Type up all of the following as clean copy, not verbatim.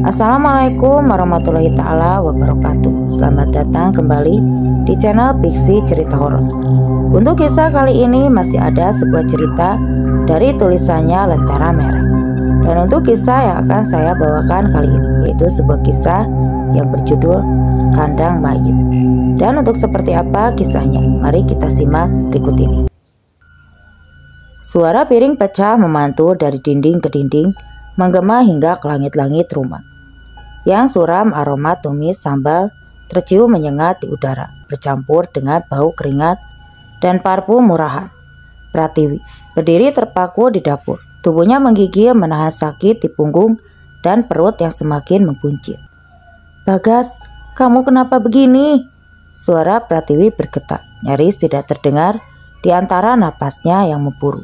Assalamualaikum warahmatullahi ta'ala wabarakatuh. Selamat datang kembali di channel Pixie Cerita Horor. Untuk kisah kali ini masih ada sebuah cerita dari tulisannya Lentera Merah. Dan untuk kisah yang akan saya bawakan kali ini yaitu sebuah kisah yang berjudul Kandang Mayit. Dan untuk seperti apa kisahnya, mari kita simak berikut ini. Suara piring pecah memantul dari dinding ke dinding, menggema hingga ke langit-langit rumah. Yang suram aroma tumis sambal tercium menyengat di udara, bercampur dengan bau keringat dan parfum murahan. Pratiwi berdiri terpaku di dapur, tubuhnya menggigil menahan sakit di punggung dan perut yang semakin membuncit. "Bagas, kamu kenapa begini?" Suara Pratiwi bergetar, nyaris tidak terdengar di antara napasnya yang memburu.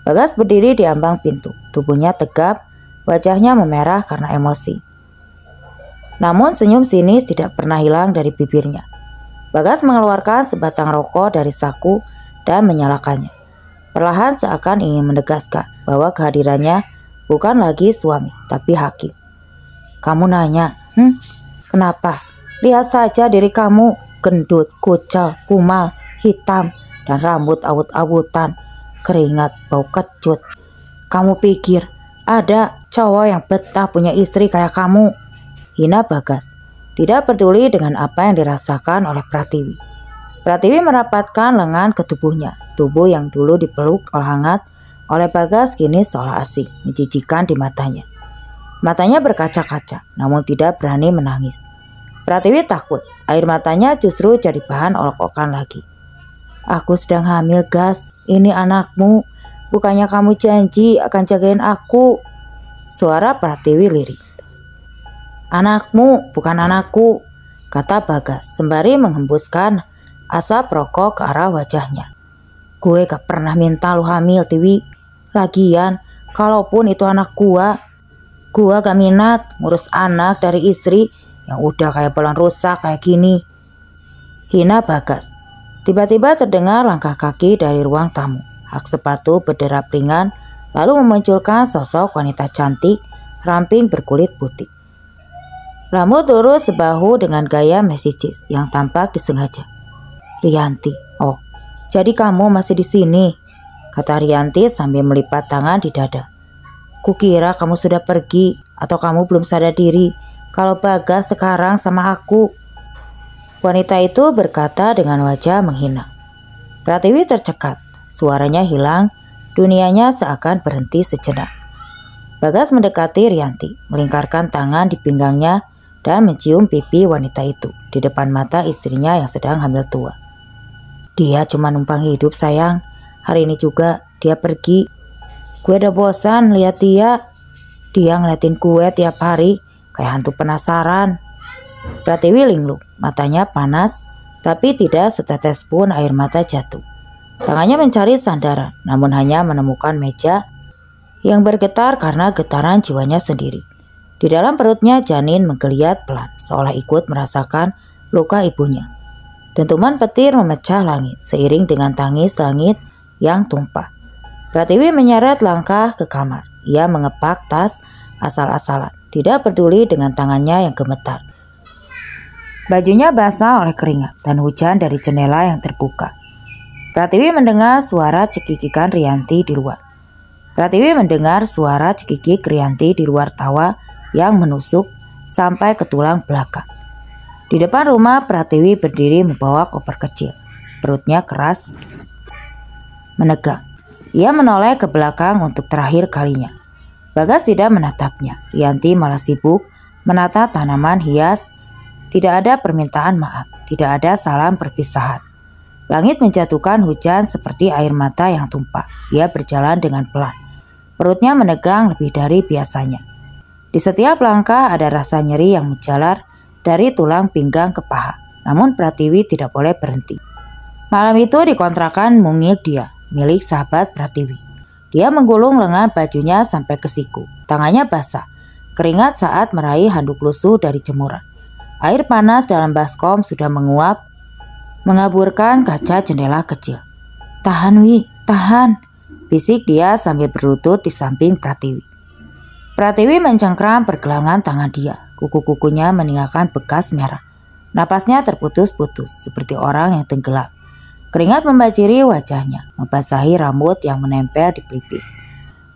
Bagas berdiri di ambang pintu, tubuhnya tegap, wajahnya memerah karena emosi. Namun senyum sinis tidak pernah hilang dari bibirnya. Bagas mengeluarkan sebatang rokok dari saku dan menyalakannya. Perlahan seakan ingin menegaskan bahwa kehadirannya bukan lagi suami, tapi hakim. "Kamu nanya, kenapa? Lihat saja diri kamu, gendut, kucel, kumal, hitam, dan rambut awut-awutan, keringat, bau kecut. Kamu pikir ada cowok yang betah punya istri kayak kamu?" Hina Bagas, tidak peduli dengan apa yang dirasakan oleh Pratiwi. Pratiwi merapatkan lengan ke tubuhnya. Tubuh yang dulu dipeluk hangat oleh Bagas kini seolah asing, menjijikan di matanya. Matanya berkaca-kaca, namun tidak berani menangis. Pratiwi takut, air matanya justru jadi bahan olok-olokan lagi. "Aku sedang hamil, Gas. Ini anakmu. Bukannya kamu janji akan jagain aku?" Suara Pratiwi lirik. "Anakmu, bukan anakku," kata Bagas sembari menghembuskan asap rokok ke arah wajahnya. "Gue gak pernah minta lu hamil, Tiwi. Lagian, kalaupun itu anak gua gak minat ngurus anak dari istri yang udah kayak bolang rusak kayak gini." Hina Bagas. Tiba-tiba terdengar langkah kaki dari ruang tamu. Hak sepatu berderap ringan, lalu memunculkan sosok wanita cantik, ramping berkulit putih. Rambut lurus sebahu dengan gaya mesicis yang tampak disengaja. "Rianti, oh, jadi kamu masih di sini?" kata Rianti sambil melipat tangan di dada. "Kukira kamu sudah pergi atau kamu belum sadar diri kalau Bagas sekarang sama aku." Wanita itu berkata dengan wajah menghina. Pratiwi tercekat, suaranya hilang, dunianya seakan berhenti sejenak. Bagas mendekati Rianti, melingkarkan tangan di pinggangnya dan mencium pipi wanita itu di depan mata istrinya yang sedang hamil tua. "Dia cuma numpang hidup, sayang. Hari ini juga dia pergi. Gue udah bosan lihat dia. Dia ngeliatin gue tiap hari kayak hantu penasaran." Pratiwi linglung, matanya panas, tapi tidak setetes pun air mata jatuh. Tangannya mencari sandaran, namun hanya menemukan meja yang bergetar karena getaran jiwanya sendiri. Di dalam perutnya janin menggeliat pelan, seolah ikut merasakan luka ibunya. Dentuman petir memecah langit seiring dengan tangis langit yang tumpah. Pratiwi menyeret langkah ke kamar. Ia mengepak tas asal-asalan, tidak peduli dengan tangannya yang gemetar. Bajunya basah oleh keringat dan hujan dari jendela yang terbuka. Pratiwi mendengar suara cekikikan Rianti di luar. Pratiwi mendengar suara cekikik Rianti di luar tawa yang menusuk sampai ke tulang belakang. Di depan rumah Pratiwi berdiri membawa koper kecil. Perutnya keras menegang. Ia menoleh ke belakang untuk terakhir kalinya. Bagas tidak menatapnya. Rianti malah sibuk menata tanaman hias. Tidak ada permintaan maaf, tidak ada salam perpisahan. Langit menjatuhkan hujan seperti air mata yang tumpah. Ia berjalan dengan pelan. Perutnya menegang lebih dari biasanya. Di setiap langkah ada rasa nyeri yang menjalar dari tulang pinggang ke paha. Namun Pratiwi tidak boleh berhenti. Malam itu di kontrakan mungil dia, milik sahabat Pratiwi. Dia menggulung lengan bajunya sampai ke siku. Tangannya basah, keringat saat meraih handuk lusuh dari jemuran. Air panas dalam baskom sudah menguap, mengaburkan kaca jendela kecil. "Tahan, Wi, tahan," bisik dia sambil berlutut di samping Pratiwi. Pratiwi mencengkram pergelangan tangan dia. Kuku-kukunya meninggalkan bekas merah. Napasnya terputus-putus seperti orang yang tenggelam. Keringat membajiri wajahnya, membasahi rambut yang menempel di pelipis.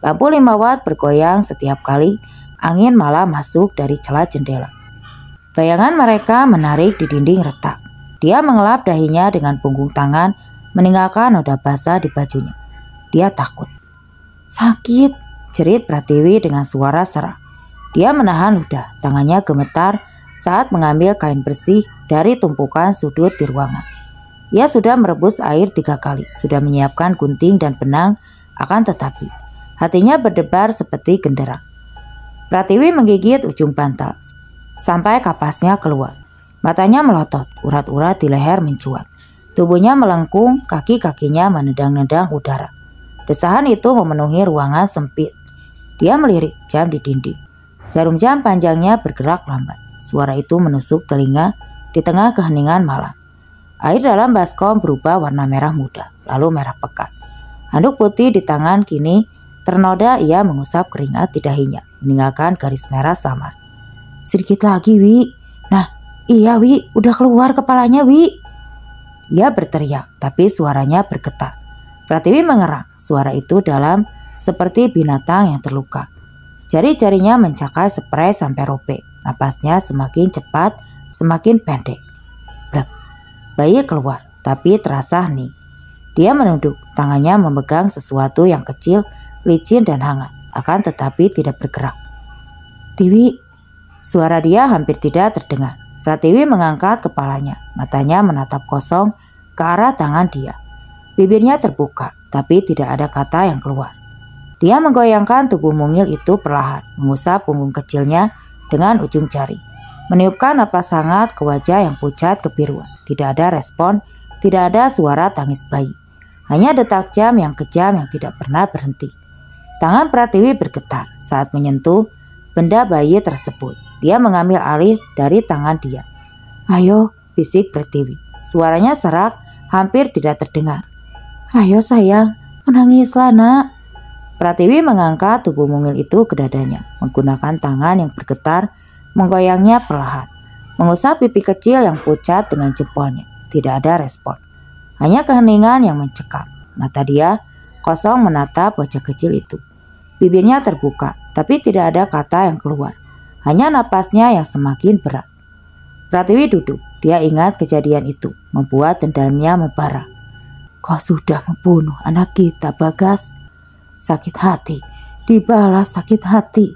Lampu 5 watt bergoyang setiap kali angin malam masuk dari celah jendela. Bayangan mereka menarik di dinding retak. Dia mengelap dahinya dengan punggung tangan, meninggalkan noda basah di bajunya. Dia takut. "Sakit," jerit Pratiwi dengan suara serak. Dia menahan ludah, tangannya gemetar saat mengambil kain bersih dari tumpukan sudut di ruangan. Ia sudah merebus air 3 kali, sudah menyiapkan gunting dan benang, akan tetapi hatinya berdebar seperti genderang. Pratiwi menggigit ujung bantal sampai kapasnya keluar. Matanya melotot, urat-urat di leher mencuat. Tubuhnya melengkung, kaki-kakinya menendang-nendang udara. Desahan itu memenuhi ruangan sempit. Dia melirik jam di dinding. Jarum jam panjangnya bergerak lambat. Suara itu menusuk telinga di tengah keheningan malam. Air dalam baskom berubah warna merah muda, lalu merah pekat. Handuk putih di tangan kini ternoda. Ia mengusap keringat di dahinya, meninggalkan garis merah samar. "Sedikit lagi, Wi." "Nah, iya Wi, udah keluar kepalanya Wi." Ia berteriak, tapi suaranya bergetar. Pratiwi mengerang, suara itu dalam seperti binatang yang terluka. Jari-jarinya mencakai spray sampai robek. Napasnya semakin cepat, semakin pendek. Blak. Bayi keluar, tapi terasa hening. Dia menunduk, tangannya memegang sesuatu yang kecil, licin dan hangat, akan tetapi tidak bergerak. "Tiwi." Suara dia hampir tidak terdengar. Pratiwi mengangkat kepalanya, matanya menatap kosong ke arah tangan dia. Bibirnya terbuka, tapi tidak ada kata yang keluar. Dia menggoyangkan tubuh mungil itu perlahan, mengusap punggung kecilnya dengan ujung jari. Meniupkan napas hangat ke wajah yang pucat kebiruan. Tidak ada respon, tidak ada suara tangis bayi. Hanya detak jam yang kejam yang tidak pernah berhenti. Tangan Pratiwi bergetar saat menyentuh benda bayi tersebut. Dia mengambil alih dari tangan dia. "Ayo," bisik Pratiwi. Suaranya serak, hampir tidak terdengar. "Ayo sayang, menangislah nak." Pratiwi mengangkat tubuh mungil itu ke dadanya, menggunakan tangan yang bergetar, menggoyangnya perlahan, mengusap pipi kecil yang pucat dengan jempolnya. Tidak ada respon, hanya keheningan yang mencekam. Mata dia kosong menatap wajah kecil itu. Bibirnya terbuka, tapi tidak ada kata yang keluar, hanya napasnya yang semakin berat. Pratiwi duduk, dia ingat kejadian itu, membuat dendamnya membara. "Kau sudah membunuh anak kita, Bagas. Sakit hati, dibalas sakit hati.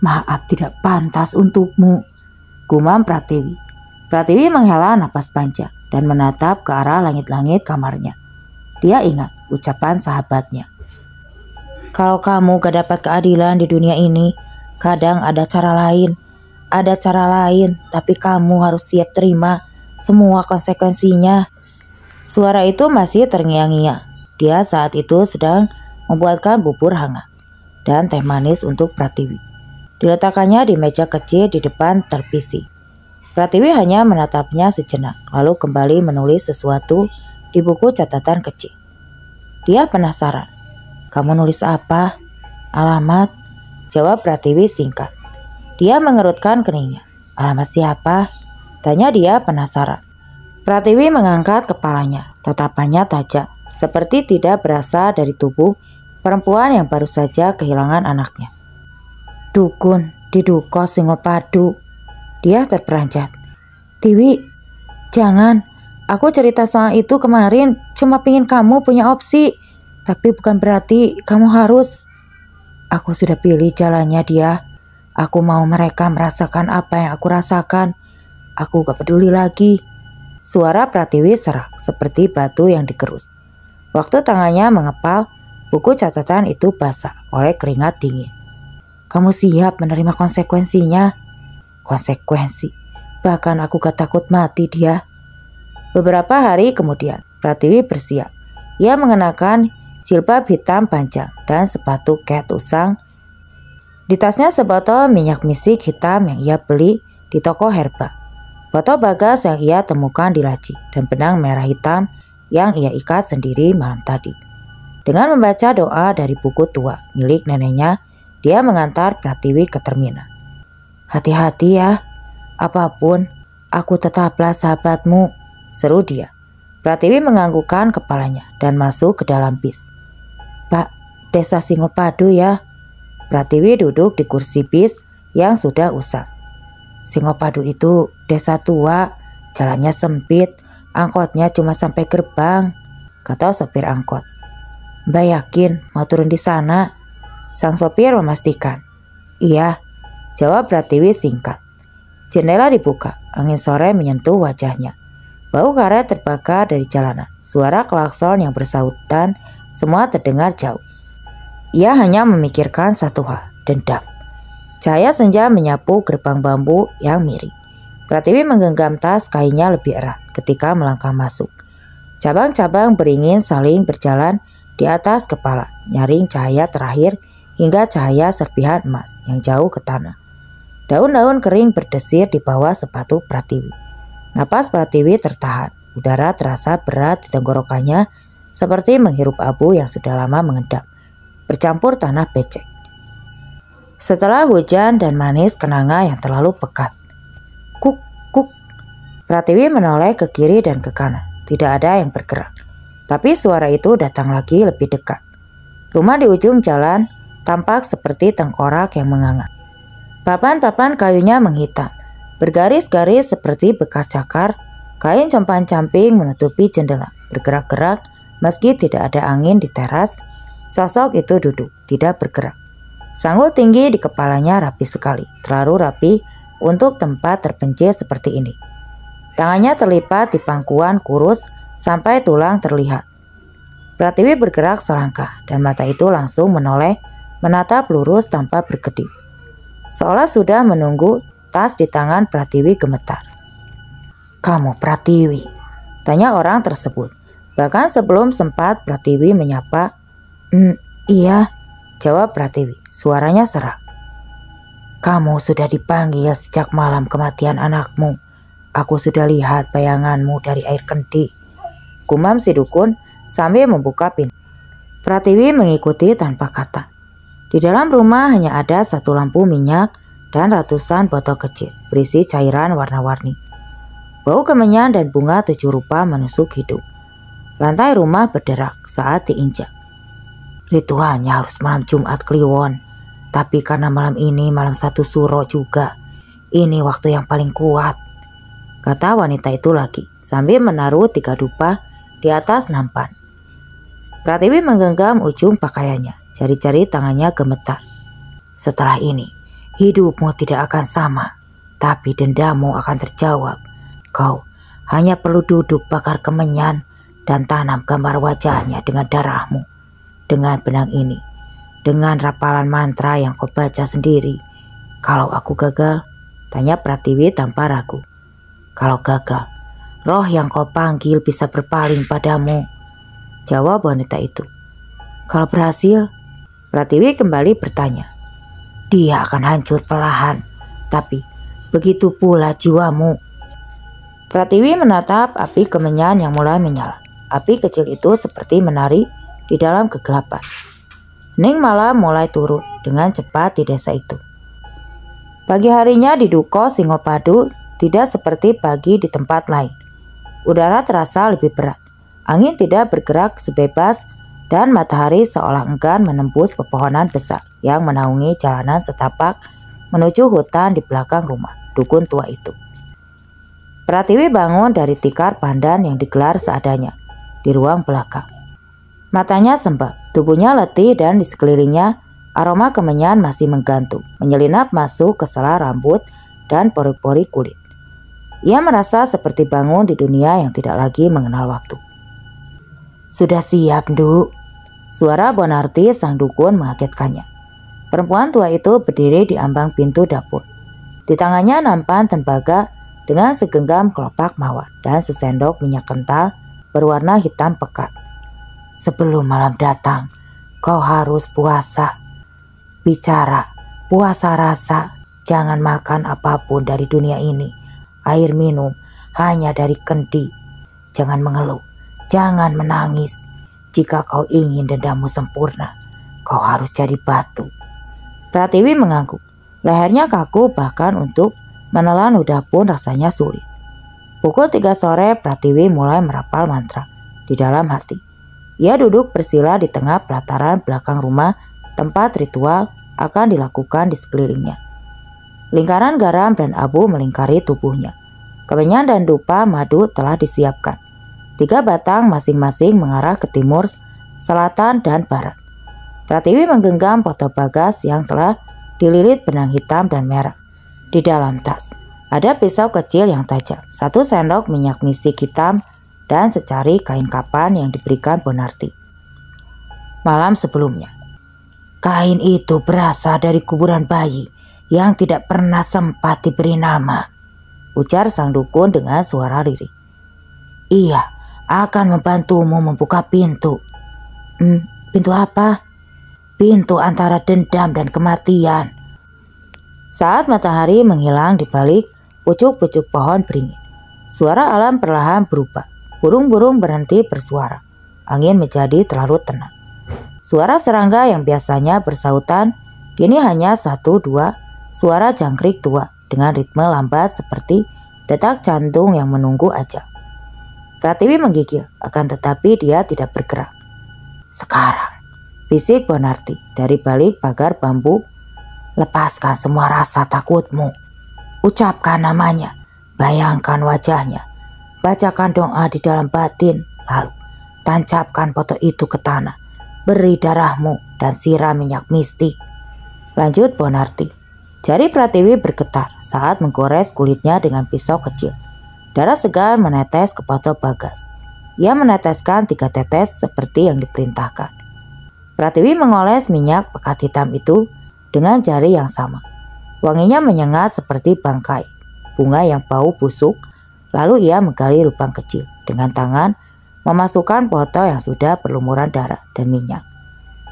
Maaf tidak pantas untukmu," gumam Pratiwi. Pratiwi menghela napas panjang dan menatap ke arah langit-langit kamarnya. Dia ingat ucapan sahabatnya. "Kalau kamu gak dapat keadilan di dunia ini, kadang ada cara lain. Ada cara lain, tapi kamu harus siap terima semua konsekuensinya." Suara itu masih terngiang-ngiang. Dia saat itu sedang membuatkan bubur hangat dan teh manis untuk Pratiwi. Diletakkannya di meja kecil di depan televisi. Pratiwi hanya menatapnya sejenak, lalu kembali menulis sesuatu di buku catatan kecil. Dia penasaran. "Kamu nulis apa?" "Alamat," jawab Pratiwi singkat. Dia mengerutkan keningnya. "Alamat siapa?" tanya dia penasaran. Pratiwi mengangkat kepalanya, tatapannya tajam, seperti tidak berasal dari tubuh perempuan yang baru saja kehilangan anaknya. "Dukun di Duko Singopadu." Dia terperanjat. "Tiwi, jangan. Aku cerita soal itu kemarin cuma pingin kamu punya opsi. Tapi bukan berarti kamu harus." "Aku sudah pilih jalannya dia. Aku mau mereka merasakan apa yang aku rasakan. Aku gak peduli lagi." Suara Pratiwi serak seperti batu yang digerus. Waktu tangannya mengepal, buku catatan itu basah oleh keringat dingin. "Kamu siap menerima konsekuensinya?" "Konsekuensi? Bahkan aku gak takut mati dia." Beberapa hari kemudian, Pratiwi bersiap. Ia mengenakan jilbab hitam panjang dan sepatu cat usang. Di tasnya sebotol minyak misik hitam yang ia beli di toko herba. Botol Bagas yang ia temukan di laci dan benang merah hitam yang ia ikat sendiri malam tadi. Dengan membaca doa dari buku tua milik neneknya, Dia mengantar Pratiwi ke terminal. "Hati-hati ya, apapun, aku tetaplah sahabatmu," seru dia. Pratiwi menganggukkan kepalanya dan masuk ke dalam bis. "Pak, desa Singopadu ya." Pratiwi duduk di kursi bis yang sudah usang. "Singopadu itu desa tua, jalannya sempit, angkotnya cuma sampai gerbang," kata sopir angkot. "Mbak yakin mau turun di sana?" Sang sopir memastikan. "Iya," jawab Pratiwi singkat. Jendela dibuka, angin sore menyentuh wajahnya. Bau karet terbakar dari jalanan, suara klakson yang bersautan, semua terdengar jauh. Ia hanya memikirkan satu hal, dendam. Cahaya senja menyapu gerbang bambu yang miring. Pratiwi menggenggam tas kainnya lebih erat ketika melangkah masuk. Cabang-cabang beringin saling berjalan di atas kepala, nyaring cahaya terakhir hingga cahaya serpihan emas yang jauh ke tanah. Daun-daun kering berdesir di bawah sepatu Pratiwi. Napas Pratiwi tertahan, udara terasa berat di tenggorokannya seperti menghirup abu yang sudah lama mengendap, bercampur tanah becek. Setelah hujan dan manis kenanga yang terlalu pekat. Kuk, kuk. Pratiwi menoleh ke kiri dan ke kanan, tidak ada yang bergerak. Tapi suara itu datang lagi lebih dekat. Rumah di ujung jalan tampak seperti tengkorak yang menganga. Papan-papan kayunya menghitam, bergaris-garis seperti bekas cakar. Kain compang-camping menutupi jendela, bergerak-gerak meski tidak ada angin di teras. Sosok itu duduk, tidak bergerak. Sanggul tinggi di kepalanya rapi sekali, terlalu rapi untuk tempat terpencil seperti ini. Tangannya terlipat di pangkuan kurus sampai tulang terlihat. Pratiwi bergerak selangkah dan mata itu langsung menoleh, menatap lurus tanpa berkedip. Seolah sudah menunggu. Tas di tangan Pratiwi gemetar. "Kamu Pratiwi?" tanya orang tersebut. Bahkan sebelum sempat Pratiwi menyapa, "Iya," jawab Pratiwi. Suaranya serak. "Kamu sudah dipanggil sejak malam kematian anakmu. Aku sudah lihat bayanganmu dari air kendi," gumam si dukun sambil membuka pintu. Pratiwi mengikuti tanpa kata. Di dalam rumah hanya ada satu lampu minyak dan ratusan botol kecil berisi cairan warna-warni. Bau kemenyan dan bunga 7 rupa menusuk hidung. Lantai rumah berderak saat diinjak. "Ritualnya harus malam Jumat Kliwon, tapi karena malam ini malam 1 Suro juga, ini waktu yang paling kuat," kata wanita itu lagi sambil menaruh 3 dupa di atas nampan. Pratiwi menggenggam ujung pakaiannya, jari-jari tangannya gemetar. "Setelah ini hidupmu tidak akan sama, tapi dendammu akan terjawab. Kau hanya perlu duduk bakar kemenyan dan tanam gambar wajahnya dengan darahmu. Dengan benang ini, dengan rapalan mantra yang kau baca sendiri. Kalau aku gagal?" tanya Pratiwi tanpa ragu. "Kalau gagal, roh yang kau panggil bisa berpaling padamu," jawab wanita itu. "Kalau berhasil?" Pratiwi kembali bertanya. "Dia akan hancur perlahan, tapi begitu pula jiwamu." Pratiwi menatap api kemenyan yang mulai menyala. Api kecil itu seperti menari di dalam kegelapan. Hening malam mulai turun dengan cepat di desa itu. Pagi harinya di Duko Singopadu tidak seperti pagi di tempat lain. Udara terasa lebih berat. Angin tidak bergerak sebebas dan matahari seolah enggan menembus pepohonan besar yang menaungi jalanan setapak menuju hutan di belakang rumah dukun tua itu. Pratiwi bangun dari tikar pandan yang digelar seadanya di ruang belakang. Matanya sembab, tubuhnya letih dan di sekelilingnya aroma kemenyan masih menggantung, menyelinap masuk ke sela rambut dan pori-pori kulit. Ia merasa seperti bangun di dunia yang tidak lagi mengenal waktu. "Sudah siap, Nduk?" Suara Bonarti sang dukun mengagetkannya. Perempuan tua itu berdiri di ambang pintu dapur. Di tangannya nampan tembaga dengan segenggam kelopak mawar dan sesendok minyak kental berwarna hitam pekat. "Sebelum malam datang, kau harus puasa. Bicara, puasa rasa, jangan makan apapun dari dunia ini. Air minum hanya dari kendi. Jangan mengeluh, jangan menangis. Jika kau ingin dendammu sempurna, kau harus jadi batu." Pratiwi mengangguk. Lehernya kaku, bahkan untuk menelan ludah pun rasanya sulit. Pukul 3 sore Pratiwi mulai merapal mantra di dalam hati. Ia duduk bersila di tengah pelataran belakang rumah tempat ritual akan dilakukan di sekelilingnya. Lingkaran garam dan abu melingkari tubuhnya. Kemenyan dan dupa madu telah disiapkan. 3 batang masing-masing mengarah ke timur, selatan, dan barat. Pratiwi menggenggam foto Bagas yang telah dililit benang hitam dan merah. Di dalam tas ada pisau kecil yang tajam, 1 sendok minyak misik hitam, dan secari kain kapan yang diberikan Bonarti. Malam sebelumnya, kain itu berasal dari kuburan bayi yang tidak pernah sempat diberi nama, ujar sang dukun dengan suara lirih. Ia akan membantumu membuka pintu. Pintu apa? Pintu antara dendam dan kematian. Saat matahari menghilang di balik pucuk-pucuk pohon beringin, suara alam perlahan berubah. Burung-burung berhenti bersuara. Angin menjadi terlalu tenang. Suara serangga yang biasanya bersautan kini hanya 1-2 suara jangkrik tua dengan ritme lambat seperti detak jantung yang menunggu ajal. Pratiwi menggigil, akan tetapi dia tidak bergerak. Sekarang, bisik Bonarti dari balik pagar bambu, lepaskan semua rasa takutmu. Ucapkan namanya, bayangkan wajahnya, bacakan doa di dalam batin, lalu tancapkan foto itu ke tanah, beri darahmu dan siram minyak mistik. Lanjut Bonarti. Jari Pratiwi bergetar saat menggores kulitnya dengan pisau kecil. Darah segar menetes ke foto Bagas. Ia meneteskan 3 tetes seperti yang diperintahkan. Pratiwi mengoles minyak pekat hitam itu dengan jari yang sama. Wanginya menyengat seperti bangkai bunga yang bau busuk. Lalu ia menggali lubang kecil dengan tangan, memasukkan foto yang sudah berlumuran darah dan minyak,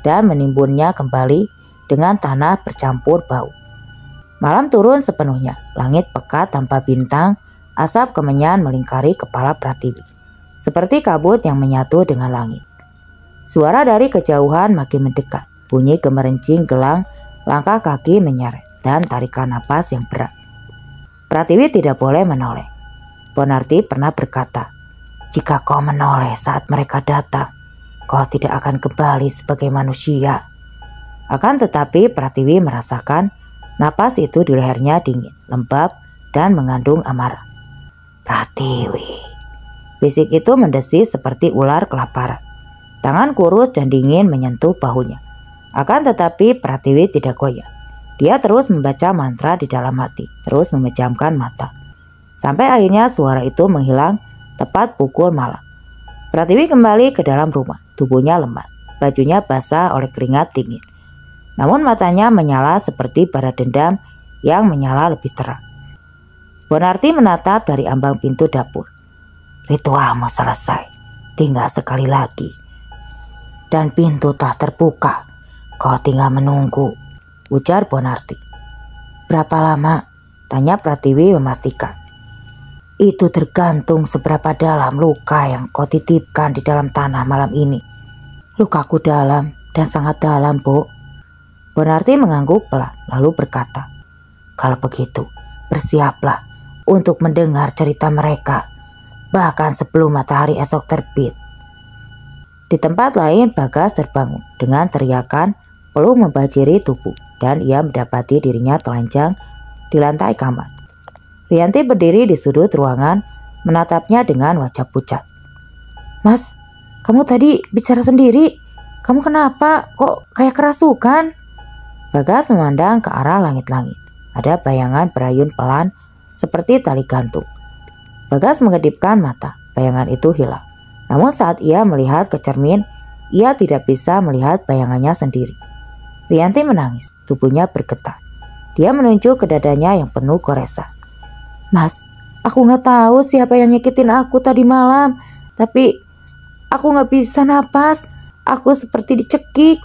dan menimbunnya kembali dengan tanah bercampur bau. Malam turun sepenuhnya, langit pekat tanpa bintang, asap kemenyan melingkari kepala Pratiwi, seperti kabut yang menyatu dengan langit. Suara dari kejauhan makin mendekat, bunyi gemerencing gelang, langkah kaki menyeret, dan tarikan napas yang berat. Pratiwi tidak boleh menoleh. Bonarti pernah berkata, jika kau menoleh saat mereka datang, kau tidak akan kembali sebagai manusia. Akan tetapi Pratiwi merasakan napas itu di lehernya dingin, lembab, dan mengandung amarah. Pratiwi, bisik itu mendesis seperti ular kelaparan. Tangan kurus dan dingin menyentuh bahunya. Akan tetapi Pratiwi tidak goyah. Dia terus membaca mantra di dalam hati, terus memejamkan mata. Sampai akhirnya suara itu menghilang tepat pukul malam. Pratiwi kembali ke dalam rumah, tubuhnya lemas, bajunya basah oleh keringat dingin. Namun matanya menyala seperti bara dendam yang menyala lebih terang. Bonarti menatap dari ambang pintu dapur. Ritualmu selesai, tinggal sekali lagi. Dan pintu telah terbuka, kau tinggal menunggu, ujar Bonarti. Berapa lama? Tanya Pratiwi memastikan. Itu tergantung seberapa dalam luka yang kau titipkan di dalam tanah malam ini. Lukaku dalam dan sangat dalam, Bu. Bonarti mengangguk pelan lalu berkata, kalau begitu bersiaplah untuk mendengar cerita mereka, bahkan sebelum matahari esok terbit. Di tempat lain Bagas terbangun dengan teriakan peluh membajiri tubuh dan ia mendapati dirinya telanjang di lantai kamar. Rianti berdiri di sudut ruangan menatapnya dengan wajah pucat. Mas, kamu tadi bicara sendiri. Kamu kenapa? Kok kayak kerasukan? Bagas memandang ke arah langit-langit. Ada bayangan berayun pelan seperti tali gantung. Bagas mengedipkan mata. Bayangan itu hilang. Namun saat ia melihat ke cermin, ia tidak bisa melihat bayangannya sendiri. Rianti menangis. Tubuhnya bergetar. Dia menunjuk ke dadanya yang penuh goresan. Mas, aku gak tahu siapa yang nyakitin aku tadi malam. Tapi aku gak bisa napas. Aku seperti dicekik.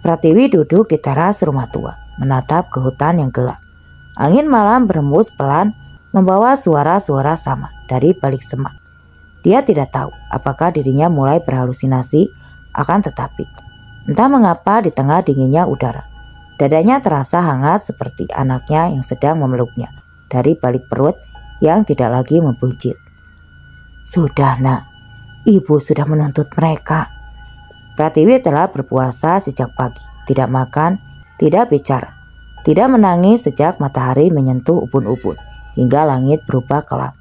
Pratiwi duduk di teras rumah tua, menatap ke hutan yang gelap. Angin malam berembus pelan, membawa suara-suara sama dari balik semak. Dia tidak tahu apakah dirinya mulai berhalusinasi, akan tetapi entah mengapa di tengah dinginnya udara, Dadanya terasa hangat seperti anaknya yang sedang memeluknya dari balik perut yang tidak lagi membuncit. Sudah nak, ibu sudah menuntut mereka. Pratiwi telah berpuasa sejak pagi, tidak makan, tidak bicara, tidak menangis sejak matahari menyentuh ubun-ubun hingga langit berubah kelam.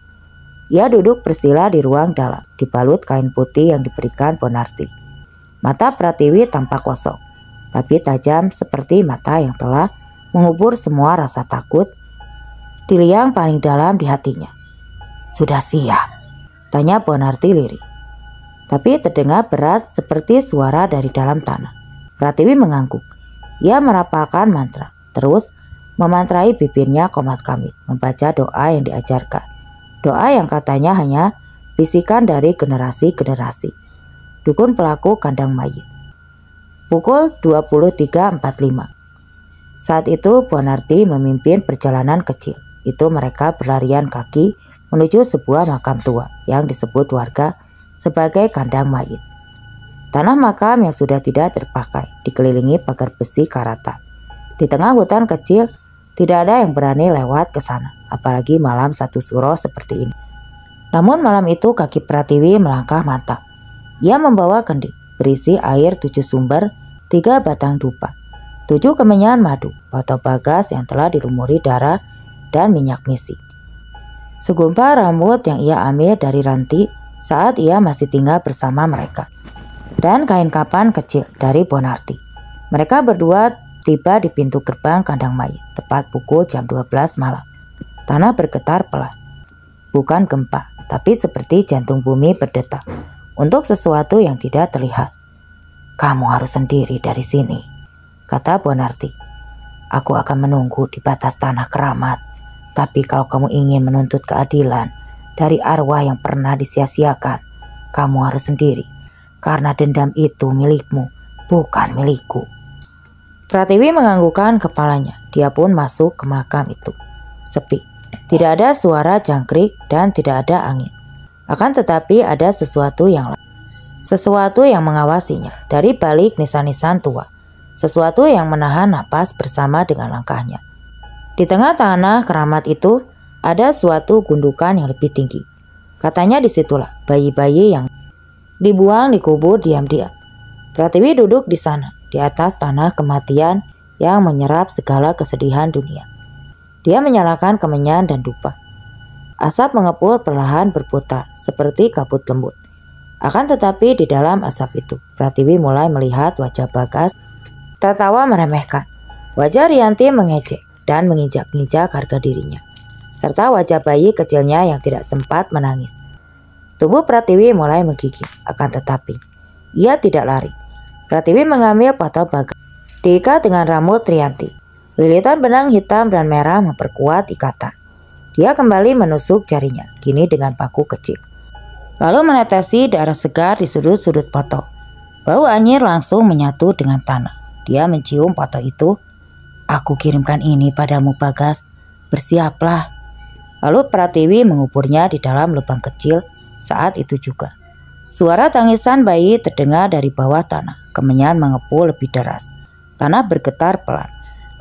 Ia duduk bersila di ruang dalam, dibalut kain putih yang diberikan Bonarti. Mata Pratiwi tampak kosong, tapi tajam seperti mata yang telah mengubur semua rasa takut di liang paling dalam di hatinya. Sudah siap? Tanya Bonarti lirih. Tapi terdengar berat seperti suara dari dalam tanah. Pratiwi mengangguk. Ia merapalkan mantra, terus memantrai bibirnya komat-kamit, membaca doa yang diajarkan. Doa yang katanya hanya bisikan dari generasi-generasi. Dukun pelaku kandang mayit. Pukul 23.45. Saat itu Bonarti memimpin perjalanan kecil. Itu mereka berlarian kaki menuju sebuah makam tua yang disebut warga sebagai kandang mayit. Tanah makam yang sudah tidak terpakai dikelilingi pagar besi karatan. Di tengah hutan kecil, tidak ada yang berani lewat ke sana, apalagi malam satu suro seperti ini. Namun malam itu kaki Pratiwi melangkah mantap. Ia membawa kendi berisi air 7 sumber, 3 batang dupa, 7 kemenyan madu, botol bagas yang telah dilumuri darah dan minyak misik. Segumpal rambut yang ia ambil dari Ranti saat ia masih tinggal bersama mereka, dan kain kapan kecil dari Bonarti. Mereka berdua tiba di pintu gerbang kandang mayit tepat pukul jam 12 malam. Tanah bergetar pelan, bukan gempa, tapi seperti jantung bumi berdetak untuk sesuatu yang tidak terlihat. Kamu harus sendiri dari sini, kata Bonarti. Aku akan menunggu di batas tanah keramat. Tapi kalau kamu ingin menuntut keadilan dari arwah yang pernah disia-siakan, kamu harus sendiri, karena dendam itu milikmu, bukan milikku. Pratiwi menganggukkan kepalanya. Dia pun masuk ke makam itu. Sepi, tidak ada suara jangkrik dan tidak ada angin. Akan tetapi ada sesuatu yang mengawasinya dari balik nisan-nisan tua. Sesuatu yang menahan napas bersama dengan langkahnya. Di tengah tanah keramat itu ada suatu gundukan yang lebih tinggi. Katanya disitulah bayi-bayi yang dibuang dikubur diam-diam. Pratiwi duduk di sana, di atas tanah kematian yang menyerap segala kesedihan dunia. Dia menyalakan kemenyan dan dupa. Asap mengepul perlahan berputar seperti kabut lembut. Akan tetapi di dalam asap itu, Pratiwi mulai melihat wajah Bagas tertawa meremehkan. Wajah Rianti mengejek dan menginjak-injak harga dirinya, serta wajah bayi kecilnya yang tidak sempat menangis. Tubuh Pratiwi mulai menggigil, akan tetapi ia tidak lari. Pratiwi mengambil patok Bagas, diikat dengan rambut Rianti. Lilitan benang hitam dan merah memperkuat ikatan. Dia kembali menusuk jarinya, kini dengan paku kecil. Lalu menetesi darah segar di sudut-sudut patok. Bau anyir langsung menyatu dengan tanah. Dia mencium patok itu. Aku kirimkan ini padamu Bagas, bersiaplah. Lalu Pratiwi menguburnya di dalam lubang kecil. Saat itu juga suara tangisan bayi terdengar dari bawah tanah. Kemenyan mengepul lebih deras. Tanah bergetar pelan.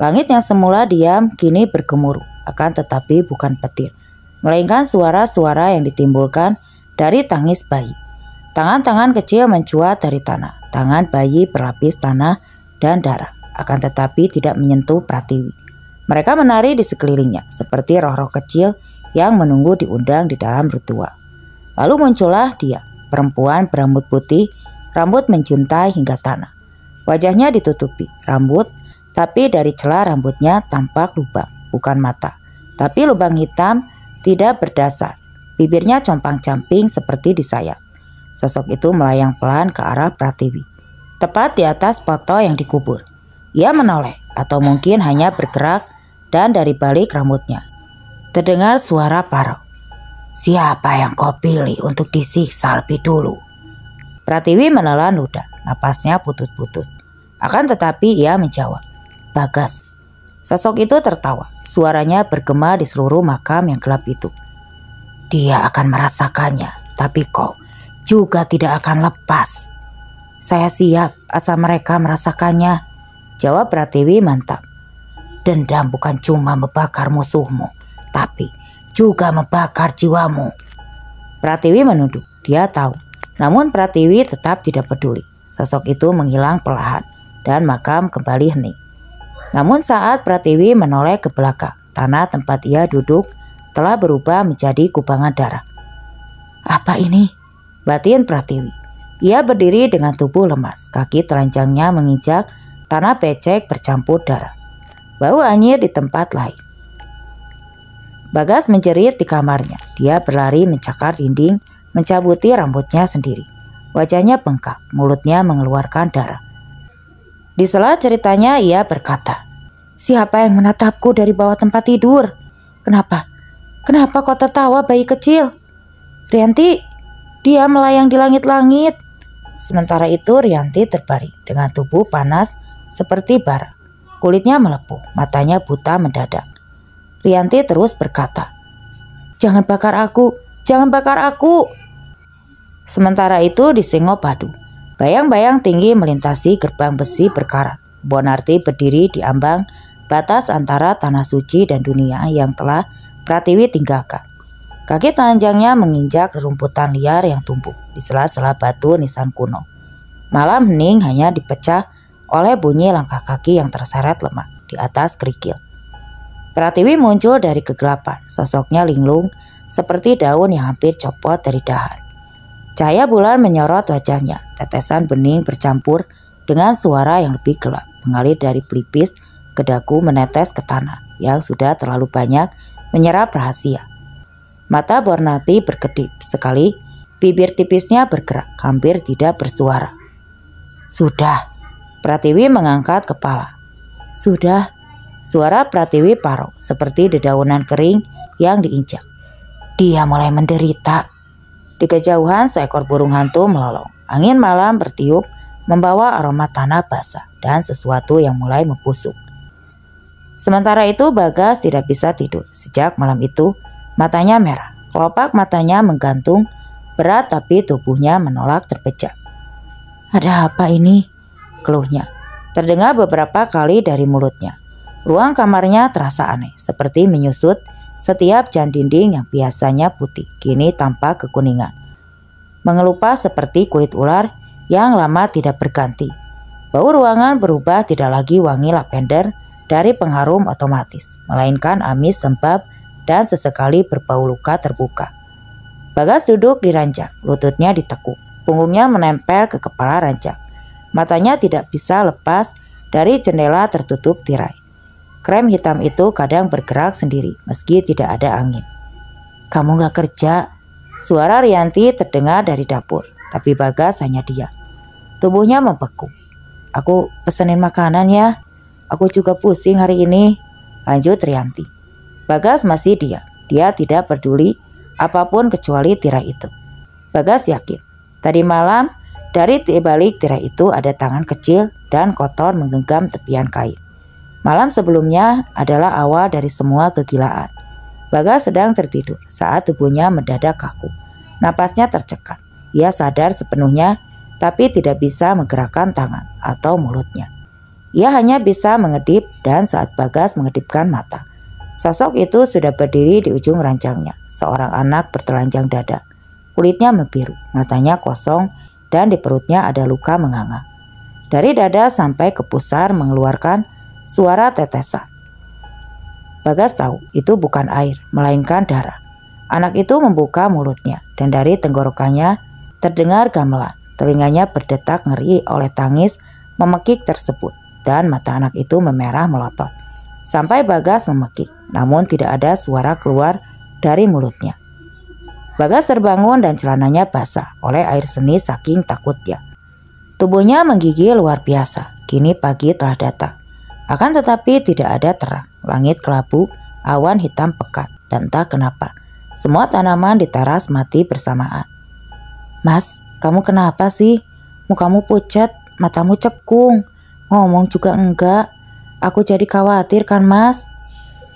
Langit yang semula diam kini bergemuruh, akan tetapi bukan petir, melainkan suara-suara yang ditimbulkan dari tangis bayi. Tangan-tangan kecil mencuat dari tanah. Tangan bayi berlapis tanah dan darah, akan tetapi tidak menyentuh Pratiwi. Mereka menari di sekelilingnya seperti roh-roh kecil yang menunggu diundang di dalam ritual. Lalu muncullah dia, perempuan berambut putih, rambut menjuntai hingga tanah. Wajahnya ditutupi rambut, tapi dari celah rambutnya tampak lubang, bukan mata, tapi lubang hitam tidak berdasar. Bibirnya compang-camping seperti disayat. Sosok itu melayang pelan ke arah Pratiwi, tepat di atas foto yang dikubur. Ia menoleh, atau mungkin hanya bergerak, dan dari balik rambutnya terdengar suara parau. Siapa yang kau pilih untuk disiksa lebih dulu? Pratiwi menelan ludah, napasnya putus-putus. Akan tetapi ia menjawab, Bagas. Sosok itu tertawa, suaranya bergema di seluruh makam yang gelap itu. Dia akan merasakannya, tapi kau juga tidak akan lepas. Saya siap asal mereka merasakannya. Jawab Pratiwi mantap. Dendam bukan cuma membakar musuhmu, tapi juga membakar jiwamu. Pratiwi menunduk, dia tahu. Namun Pratiwi tetap tidak peduli. Sosok itu menghilang perlahan dan makam kembali hening. Namun saat Pratiwi menoleh ke belakang, tanah tempat ia duduk telah berubah menjadi kubangan darah. Apa ini? Batin Pratiwi. Ia berdiri dengan tubuh lemas, kaki telanjangnya menginjak tanah becek bercampur darah. Bau anyir di tempat lain. Bagas menjerit di kamarnya. Dia berlari mencakar dinding, mencabuti rambutnya sendiri. Wajahnya bengkak, mulutnya mengeluarkan darah. Di sela ceritanya ia berkata, siapa yang menatapku dari bawah tempat tidur? Kenapa? Kenapa kau tertawa bayi kecil? Rianti, dia melayang di langit-langit. Sementara itu Rianti terbaring dengan tubuh panas seperti bara. Kulitnya melepuh, matanya buta mendadak. Rianti terus berkata, jangan bakar aku, jangan bakar aku. Sementara itu di Singopadu, bayang-bayang tinggi melintasi gerbang besi berkarat. Bonarti berdiri di ambang batas antara tanah suci dan dunia yang telah Pratiwi tinggalkan. Kaki telanjangnya menginjak rerumputan liar yang tumbuh di sela-sela batu nisan kuno. Malam hening hanya dipecah oleh bunyi langkah kaki yang terseret lemah di atas kerikil. Pratiwi muncul dari kegelapan, sosoknya linglung seperti daun yang hampir copot dari dahan. Cahaya bulan menyorot wajahnya, tetesan bening bercampur dengan suara yang lebih gelap, mengalir dari pelipis ke dagu menetes ke tanah yang sudah terlalu banyak menyerap rahasia. Mata Bonarti berkedip sekali, bibir tipisnya bergerak, hampir tidak bersuara. Sudah, Pratiwi mengangkat kepala. Sudah, suara Pratiwi parau seperti dedaunan kering yang diinjak. Dia mulai menderita. Di kejauhan seekor burung hantu melolong. Angin malam bertiup membawa aroma tanah basah dan sesuatu yang mulai membusuk. Sementara itu Bagas tidak bisa tidur. Sejak malam itu matanya merah. Kelopak matanya menggantung berat tapi tubuhnya menolak terpejam. Ada apa ini? Keluhnya. Terdengar beberapa kali dari mulutnya. Ruang kamarnya terasa aneh, seperti menyusut. Setiap jam dinding yang biasanya putih kini tampak kekuningan. Mengelupas seperti kulit ular yang lama tidak berganti. Bau ruangan berubah tidak lagi wangi lavender dari pengharum otomatis, melainkan amis lembab dan sesekali berbau luka terbuka. Bagas duduk di ranjang, lututnya ditekuk, punggungnya menempel ke kepala ranjang. Matanya tidak bisa lepas dari jendela tertutup tirai. Krem hitam itu kadang bergerak sendiri meski tidak ada angin. Kamu gak kerja? Suara Rianti terdengar dari dapur, tapi Bagas hanya diam. Tubuhnya membeku. Aku pesenin makanan ya. Aku juga pusing hari ini, lanjut Rianti. Bagas masih diam. Dia tidak peduli apapun kecuali tirai itu. Bagas yakin, tadi malam dari balik tirai itu ada tangan kecil dan kotor menggenggam tepian kain. Malam sebelumnya adalah awal dari semua kegilaan. Bagas sedang tertidur saat tubuhnya mendadak kaku. Napasnya tercekat. Ia sadar sepenuhnya tapi tidak bisa menggerakkan tangan atau mulutnya. Ia hanya bisa mengedip dan saat Bagas mengedipkan mata, sosok itu sudah berdiri di ujung ranjangnya. Seorang anak bertelanjang dada. Kulitnya membiru, matanya kosong dan di perutnya ada luka menganga. Dari dada sampai ke pusar mengeluarkan suara tetesan. Bagas tahu itu bukan air, melainkan darah. Anak itu membuka mulutnya dan dari tenggorokannya terdengar gamelan. Telinganya berdetak ngeri oleh tangis memekik tersebut dan mata anak itu memerah melotot. Sampai Bagas memekik, namun tidak ada suara keluar dari mulutnya. Bagas terbangun dan celananya basah oleh air seni saking takutnya. Tubuhnya menggigil luar biasa. Kini pagi telah datang. Akan tetapi tidak ada terang, langit kelabu, awan hitam pekat, dan entah kenapa semua tanaman di teras mati bersamaan. Mas, kamu kenapa sih? Mukamu pucat, matamu cekung, ngomong juga enggak. Aku jadi khawatir kan mas?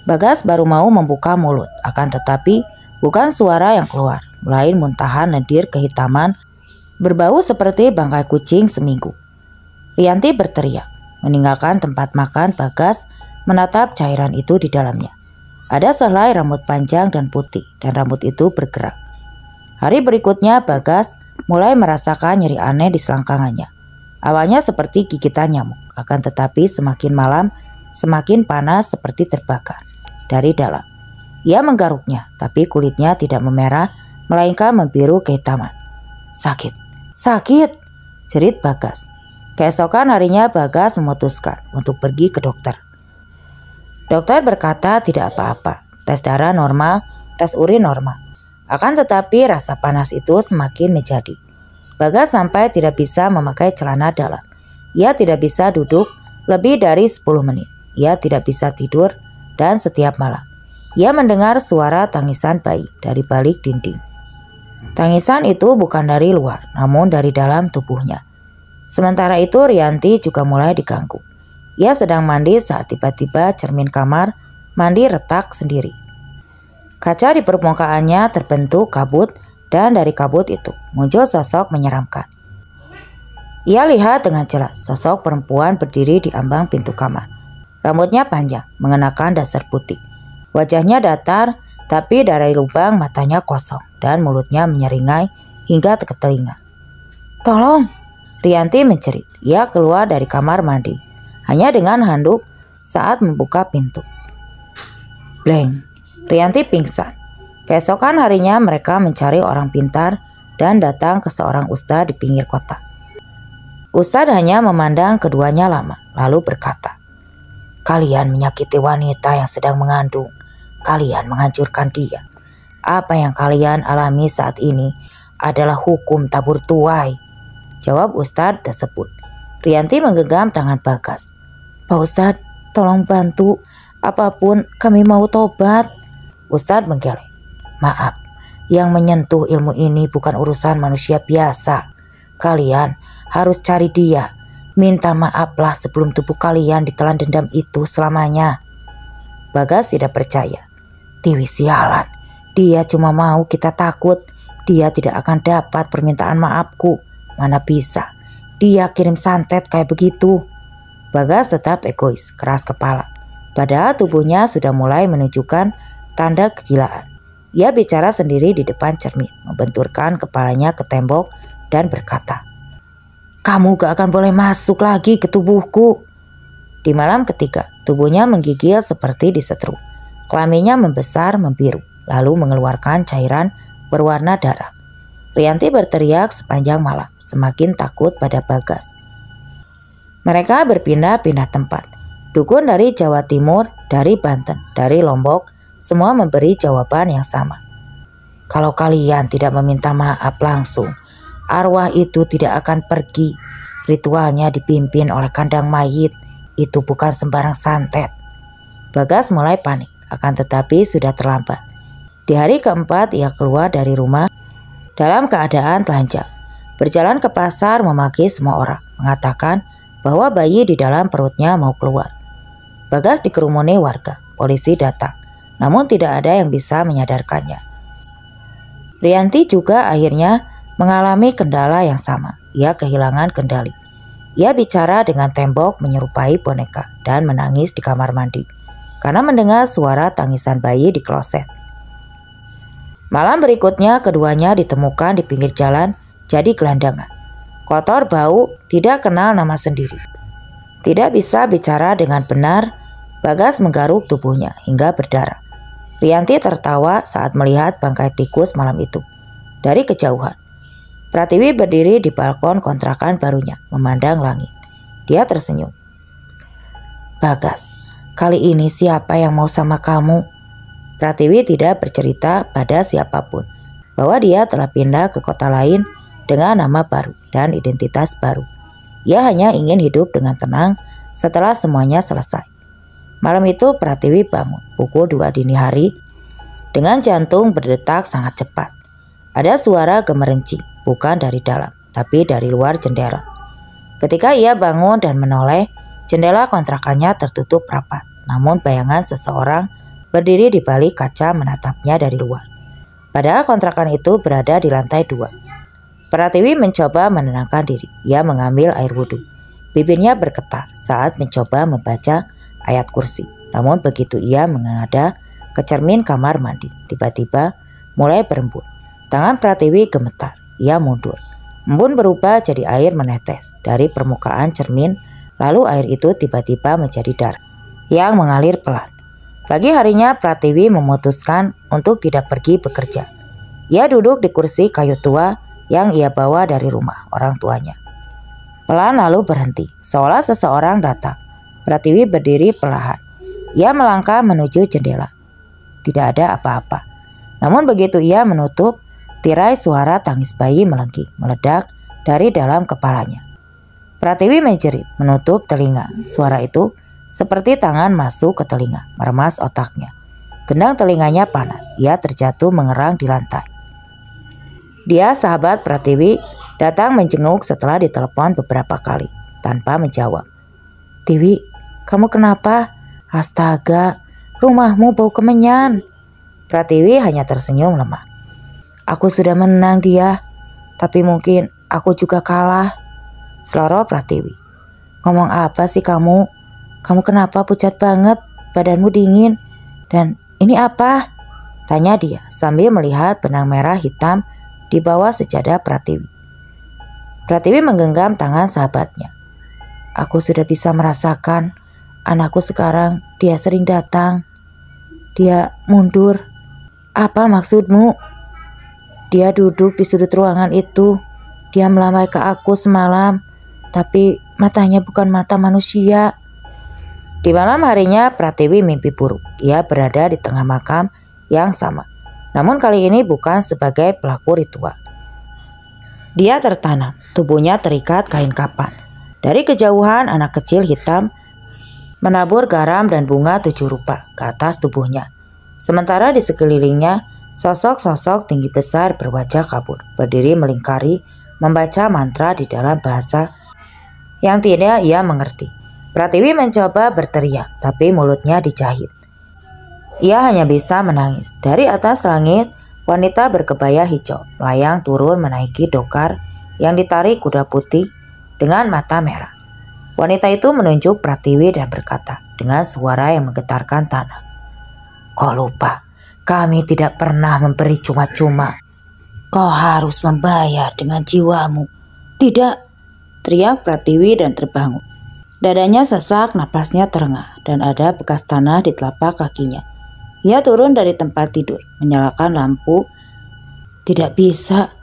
Bagas baru mau membuka mulut, akan tetapi bukan suara yang keluar, melain muntahan lendir kehitaman berbau seperti bangkai kucing seminggu. Rianti berteriak. Meninggalkan tempat makan, Bagas menatap cairan itu di dalamnya. Ada sehelai rambut panjang dan putih, dan rambut itu bergerak. Hari berikutnya Bagas mulai merasakan nyeri aneh di selangkangannya. Awalnya seperti gigitan nyamuk, akan tetapi semakin malam semakin panas seperti terbakar dari dalam. Ia menggaruknya, tapi kulitnya tidak memerah, melainkan membiru kehitaman. Sakit, sakit, jerit Bagas. Keesokan harinya Bagas memutuskan untuk pergi ke dokter. Dokter berkata tidak apa-apa, tes darah normal, tes urin normal. Akan tetapi rasa panas itu semakin menjadi. Bagas sampai tidak bisa memakai celana dalam. Ia tidak bisa duduk lebih dari 10 menit. Ia tidak bisa tidur dan setiap malam ia mendengar suara tangisan bayi dari balik dinding. Tangisan itu bukan dari luar, namun dari dalam tubuhnya. Sementara itu Rianti juga mulai diganggu. Ia sedang mandi saat tiba-tiba cermin kamar mandi retak sendiri. Kaca di permukaannya terbentuk kabut dan dari kabut itu muncul sosok menyeramkan. Ia lihat dengan jelas sosok perempuan berdiri di ambang pintu kamar. Rambutnya panjang, mengenakan dasar putih. Wajahnya datar, tapi dari lubang matanya kosong dan mulutnya menyeringai hingga ke telinga. "Tolong!" Rianti menjerit. Ia keluar dari kamar mandi hanya dengan handuk saat membuka pintu. Bleng, Rianti pingsan. Keesokan harinya mereka mencari orang pintar dan datang ke seorang ustadz di pinggir kota. Ustadz hanya memandang keduanya lama lalu berkata, "Kalian menyakiti wanita yang sedang mengandung. Kalian menghancurkan dia. Apa yang kalian alami saat ini adalah hukum tabur tuai," jawab Ustadz tersebut. Rianti menggenggam tangan Bagas. "Pak Ustadz, tolong bantu. Apapun kami mau tobat." Ustadz menggeleng. "Maaf, yang menyentuh ilmu ini bukan urusan manusia biasa. Kalian harus cari dia. Minta maaflah sebelum tubuh kalian ditelan dendam itu selamanya." Bagas tidak percaya. "Tiwi sialan, dia cuma mau kita takut. Dia tidak akan dapat permintaan maafku. Mana bisa, dia kirim santet kayak begitu." Bagas tetap egois, keras kepala. Padahal tubuhnya sudah mulai menunjukkan tanda kegilaan. Ia bicara sendiri di depan cermin, membenturkan kepalanya ke tembok dan berkata, "Kamu gak akan boleh masuk lagi ke tubuhku." Di malam ketiga, tubuhnya menggigil seperti disetrum. Kelaminnya membesar, membiru, lalu mengeluarkan cairan berwarna darah. Rianti berteriak sepanjang malam, semakin takut pada Bagas. Mereka berpindah-pindah tempat. Dukun dari Jawa Timur, dari Banten, dari Lombok, semua memberi jawaban yang sama. "Kalau kalian tidak meminta maaf langsung, arwah itu tidak akan pergi. Ritualnya dipimpin oleh kandang mayit. Itu bukan sembarang santet." Bagas mulai panik, akan tetapi sudah terlambat. Di hari keempat ia keluar dari rumah dalam keadaan telanjang. Berjalan ke pasar memaki semua orang, mengatakan bahwa bayi di dalam perutnya mau keluar. Bagas dikerumuni warga, polisi datang, namun tidak ada yang bisa menyadarkannya. Rianti juga akhirnya mengalami kendala yang sama. Ia kehilangan kendali. Ia bicara dengan tembok menyerupai boneka dan menangis di kamar mandi karena mendengar suara tangisan bayi di kloset. Malam berikutnya keduanya ditemukan di pinggir jalan jadi gelandangan. Kotor, bau, tidak kenal nama sendiri. Tidak bisa bicara dengan benar, Bagas menggaruk tubuhnya hingga berdarah. Rianti tertawa saat melihat bangkai tikus malam itu dari kejauhan. Pratiwi berdiri di balkon kontrakan barunya memandang langit. Dia tersenyum. "Bagas, kali ini siapa yang mau sama kamu?" Pratiwi tidak bercerita pada siapapun bahwa dia telah pindah ke kota lain dengan nama baru dan identitas baru. Ia hanya ingin hidup dengan tenang setelah semuanya selesai. Malam itu Pratiwi bangun pukul 2 dini hari dengan jantung berdetak sangat cepat. Ada suara gemerencing, bukan dari dalam, tapi dari luar jendela. Ketika ia bangun dan menoleh, jendela kontrakannya tertutup rapat, namun bayangan seseorang berdiri di balik kaca menatapnya dari luar. Padahal kontrakan itu berada di lantai 2. Pratiwi mencoba menenangkan diri. Ia mengambil air wudhu. Bibirnya bergetar saat mencoba membaca ayat kursi. Namun begitu ia menghadap ke cermin kamar mandi, tiba-tiba mulai berembun. Tangan Pratiwi gemetar. Ia mundur. Embun berubah jadi air menetes dari permukaan cermin. Lalu air itu tiba-tiba menjadi darah yang mengalir pelan. Pagi harinya Pratiwi memutuskan untuk tidak pergi bekerja. Ia duduk di kursi kayu tua yang ia bawa dari rumah orang tuanya. Pelan lalu berhenti, seolah seseorang datang. Pratiwi berdiri perlahan. Ia melangkah menuju jendela. Tidak ada apa-apa. Namun begitu ia menutup, tirai suara tangis bayi melengking, meledak dari dalam kepalanya. Pratiwi menjerit, menutup telinga. Suara itu seperti tangan masuk ke telinga, meremas otaknya. Gendang telinganya panas, ia terjatuh mengerang di lantai. Dia, sahabat Pratiwi, datang menjenguk setelah ditelepon beberapa kali, tanpa menjawab. "Tiwi, kamu kenapa? Astaga, rumahmu bau kemenyan." Pratiwi hanya tersenyum lemah. "Aku sudah menang dia, tapi mungkin aku juga kalah," seloroh Pratiwi. "Ngomong apa sih kamu? Kamu kenapa pucat banget? Badanmu dingin. Dan ini apa?" tanya dia sambil melihat benang merah hitam di bawah sejadah Pratiwi. Pratiwi menggenggam tangan sahabatnya. "Aku sudah bisa merasakan anakku sekarang. Dia sering datang. Dia mundur." "Apa maksudmu?" "Dia duduk di sudut ruangan itu. Dia melambai ke aku semalam. Tapi matanya bukan mata manusia." Di malam harinya Pratiwi mimpi buruk. Ia berada di tengah makam yang sama. Namun kali ini bukan sebagai pelaku ritual. Dia tertanam, tubuhnya terikat kain kapan. Dari kejauhan anak kecil hitam menabur garam dan bunga 7 rupa ke atas tubuhnya. Sementara di sekelilingnya sosok-sosok tinggi besar berwajah kabur, berdiri melingkari, membaca mantra di dalam bahasa yang tidak ia mengerti. Pratiwi mencoba berteriak, tapi mulutnya dijahit. Ia hanya bisa menangis. Dari atas langit, wanita berkebaya hijau melayang turun menaiki dokar yang ditarik kuda putih dengan mata merah. Wanita itu menunjuk Pratiwi dan berkata dengan suara yang menggetarkan tanah, "Kau lupa, kami tidak pernah memberi cuma-cuma. Kau harus membayar dengan jiwamu." "Tidak!" teriak Pratiwi dan terbangun. Dadanya sesak, napasnya terengah, dan ada bekas tanah di telapak kakinya. Ia turun dari tempat tidur, menyalakan lampu. Tidak bisa.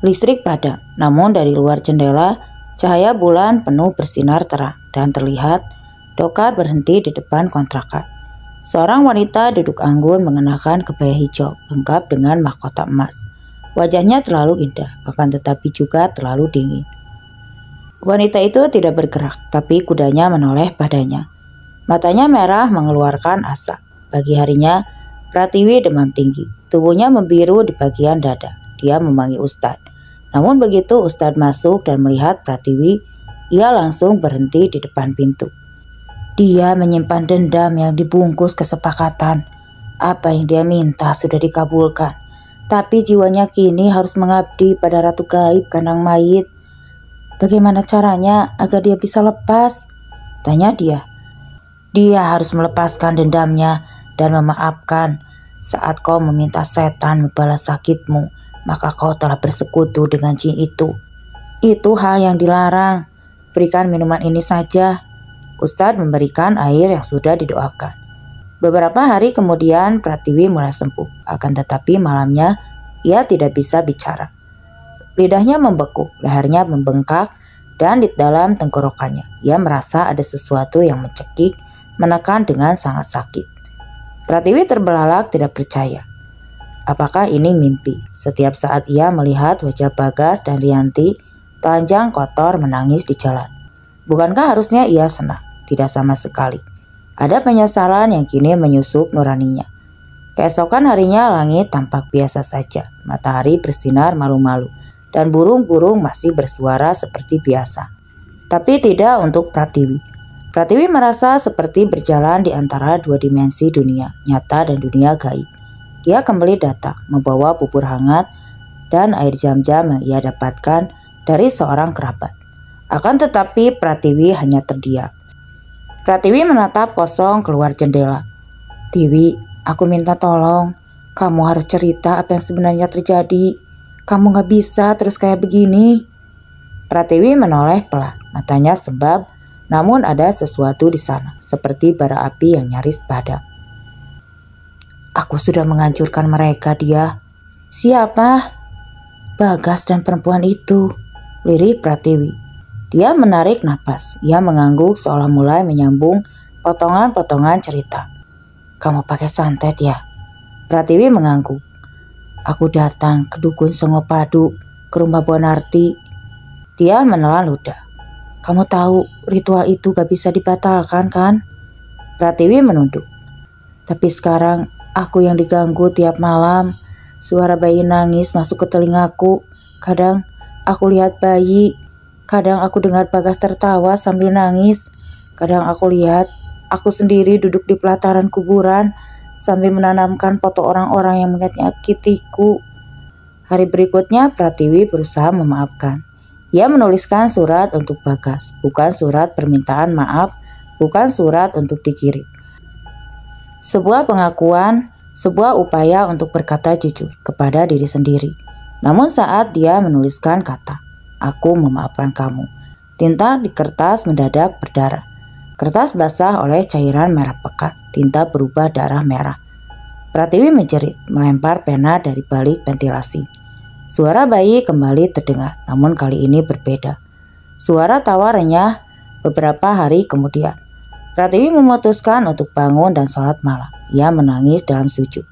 Listrik padam, namun dari luar jendela, cahaya bulan penuh bersinar terang dan terlihat dokar berhenti di depan kontrakan. Seorang wanita duduk anggun mengenakan kebaya hijau, lengkap dengan mahkota emas. Wajahnya terlalu indah, akan tetapi juga terlalu dingin. Wanita itu tidak bergerak, tapi kudanya menoleh padanya. Matanya merah mengeluarkan asap. Pagi harinya, Pratiwi demam tinggi. Tubuhnya membiru di bagian dada. Dia memanggil Ustadz. Namun begitu Ustadz masuk dan melihat Pratiwi, ia langsung berhenti di depan pintu. Dia menyimpan dendam yang dibungkus kesepakatan. Apa yang dia minta sudah dikabulkan. Tapi jiwanya kini harus mengabdi pada Ratu Gaib kandang mayit. Bagaimana caranya agar dia bisa lepas? Tanya dia. Dia harus melepaskan dendamnya dan memaafkan. Saat kau meminta setan membalas sakitmu, maka kau telah bersekutu dengan jin itu. Itu hal yang dilarang. Berikan minuman ini saja. Ustadz memberikan air yang sudah didoakan. Beberapa hari kemudian Pratiwi mulai sembuh. Akan tetapi malamnya ia tidak bisa bicara. Lidahnya membeku, lehernya membengkak, dan di dalam tenggorokannya ia merasa ada sesuatu yang mencekik, menekan dengan sangat sakit. Pratiwi terbelalak tidak percaya. Apakah ini mimpi? Setiap saat ia melihat wajah Bagas dan Rianti telanjang kotor menangis di jalan. Bukankah harusnya ia senang? Tidak sama sekali. Ada penyesalan yang kini menyusup nuraninya. Keesokan harinya langit tampak biasa saja. Matahari bersinar malu-malu dan burung-burung masih bersuara seperti biasa. Tapi tidak untuk Pratiwi. Pratiwi merasa seperti berjalan di antara dua dimensi dunia nyata dan dunia gaib. Dia kembali datang membawa bubur hangat dan air jam-jam yang ia dapatkan dari seorang kerabat. Akan tetapi Pratiwi hanya terdiam. Pratiwi menatap kosong keluar jendela. Tiwi, aku minta tolong. Kamu harus cerita apa yang sebenarnya terjadi. Kamu gak bisa terus kayak begini. Pratiwi menoleh pelan, matanya sembab, namun ada sesuatu di sana, seperti bara api yang nyaris padam. Aku sudah menghancurkan mereka, dia. Siapa? Bagas dan perempuan itu, lirih Pratiwi. Dia menarik napas, ia mengangguk seolah mulai menyambung potongan-potongan cerita. Kamu pakai santet ya? Pratiwi mengangguk. Aku datang ke dukun Sengopadu, ke rumah Bonarti. Dia menelan ludah. Kamu tahu ritual itu gak bisa dibatalkan kan? Pratiwi menunduk. Tapi sekarang aku yang diganggu tiap malam. Suara bayi nangis masuk ke telingaku. Kadang aku lihat bayi. Kadang aku dengar Bagas tertawa sambil nangis. Kadang aku lihat aku sendiri duduk di pelataran kuburan sambil menanamkan foto orang-orang yang menyakitiku. Hari berikutnya Pratiwi berusaha memaafkan. Ia menuliskan surat untuk Bagas, bukan surat permintaan maaf, bukan surat untuk dikirim. Sebuah pengakuan, sebuah upaya untuk berkata jujur kepada diri sendiri. Namun saat dia menuliskan kata, aku memaafkan kamu, tinta di kertas mendadak berdarah. Kertas basah oleh cairan merah pekat, tinta berubah darah merah. Pratiwi menjerit, melempar pena dari balik ventilasi. Suara bayi kembali terdengar, namun kali ini berbeda. Suara tawa renyah beberapa hari kemudian. Pratiwi memutuskan untuk bangun dan sholat malam. Ia menangis dalam sujud.